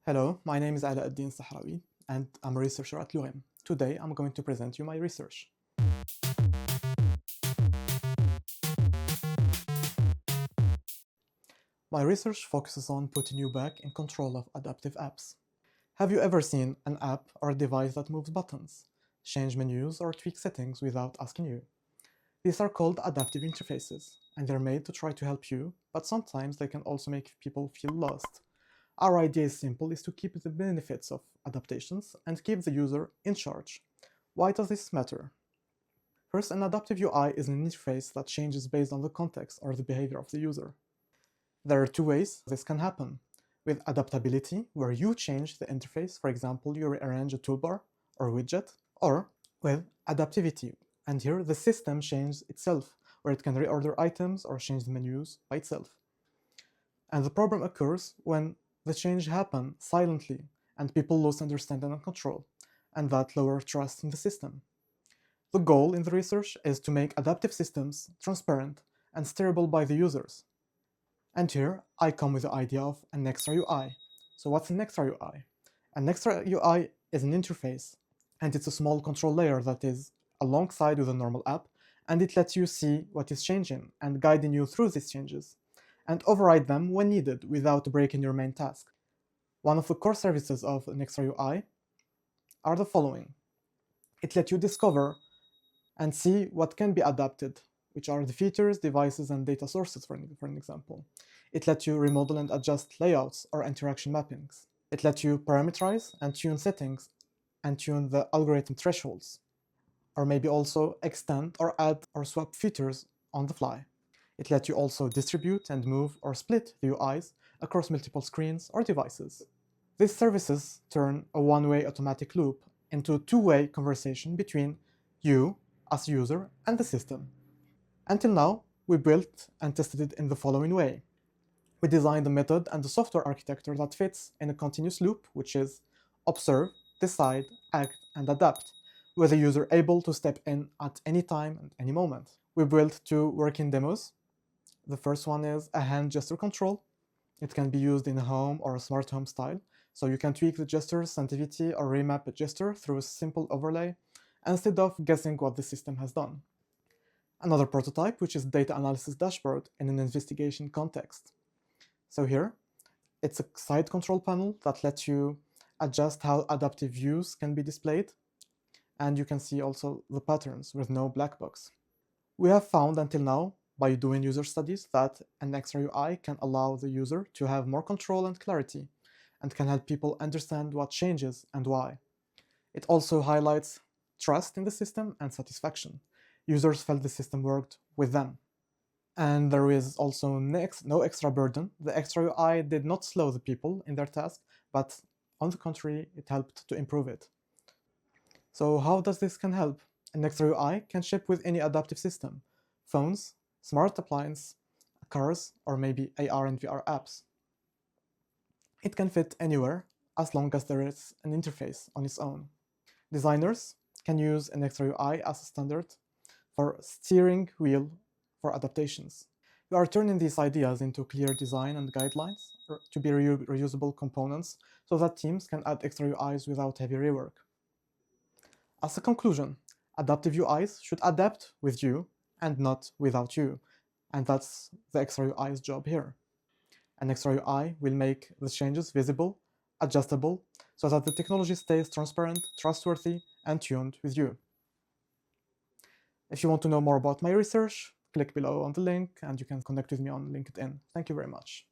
Hello, my name is Alaa Sahraoui, and I'm a researcher at l'URM. Today, I'm going to present you my research. My research focuses on putting you back in control of adaptive apps. Have you ever seen an app or a device that moves buttons, change menus, or tweak settings without asking you? These are called adaptive interfaces, and they're made to try to help you, but sometimes they can also make people feel lost. Our idea is simple, is to keep the benefits of adaptations and keep the user in charge. Why does this matter? First, an adaptive UI is an interface that changes based on the context or the behavior of the user. There are two ways this can happen. With adaptability, where you change the interface, for example, you rearrange a toolbar or widget, or with adaptivity, and here the system changes itself, where it can reorder items or change the menus by itself. And the problem occurs when the change happens silently and people lose understanding and control, and that lowers trust in the system. The goal in the research is to make adaptive systems transparent and steerable by the users. And here I come with the idea of an extra UI. So what's an extra UI? An extra UI is an interface, and it's a small control layer that is alongside with a normal app, and it lets you see what is changing and guiding you through these changes, and override them when needed without breaking your main task. One of the core services of an extra UI are the following. It lets you discover and see what can be adapted, which are the features, devices, and data sources, for an example. It lets you remodel and adjust layouts or interaction mappings. It lets you parameterize and tune settings and tune the algorithm thresholds, or maybe also extend or add or swap features on the fly. It lets you also distribute and move or split the UIs across multiple screens or devices. These services turn a one-way automatic loop into a two-way conversation between you as user and the system. Until now, we built and tested it in the following way. We designed a method and a software architecture that fits in a continuous loop, which is observe, decide, act, and adapt, with the user able to step in at any time and any moment. We built two working demos. The first one is a hand gesture control. It can be used in a home or a smart home style, so you can tweak the gesture's sensitivity or remap a gesture through a simple overlay, instead of guessing what the system has done. Another prototype, which is data analysis dashboard in an investigation context. So here, it's a side control panel that lets you adjust how adaptive views can be displayed, and you can see also the patterns with no black box. We have found until now, by doing user studies, that an extra UI can allow the user to have more control and clarity, and can help people understand what changes and why. It also highlights trust in the system and satisfaction. Users felt the system worked with them. And there is also no extra burden. The extra UI did not slow the people in their task, but on the contrary, it helped to improve it. So how does this can help? An extra UI can ship with any adaptive system: phones, smart appliances, cars, or maybe AR and VR apps. It can fit anywhere as long as there is an interface on its own. Designers can use an extra UI as a standard for steering wheel for adaptations. We are turning these ideas into clear design and guidelines to be reusable components so that teams can add extra UIs without heavy rework. As a conclusion, adaptive UIs should adapt with you and not without you, and that's the extra UI's job here. An extra UI will make the changes visible, adjustable, so that the technology stays transparent, trustworthy, and tuned with you. If you want to know more about my research, click below on the link and you can connect with me on LinkedIn. Thank you very much.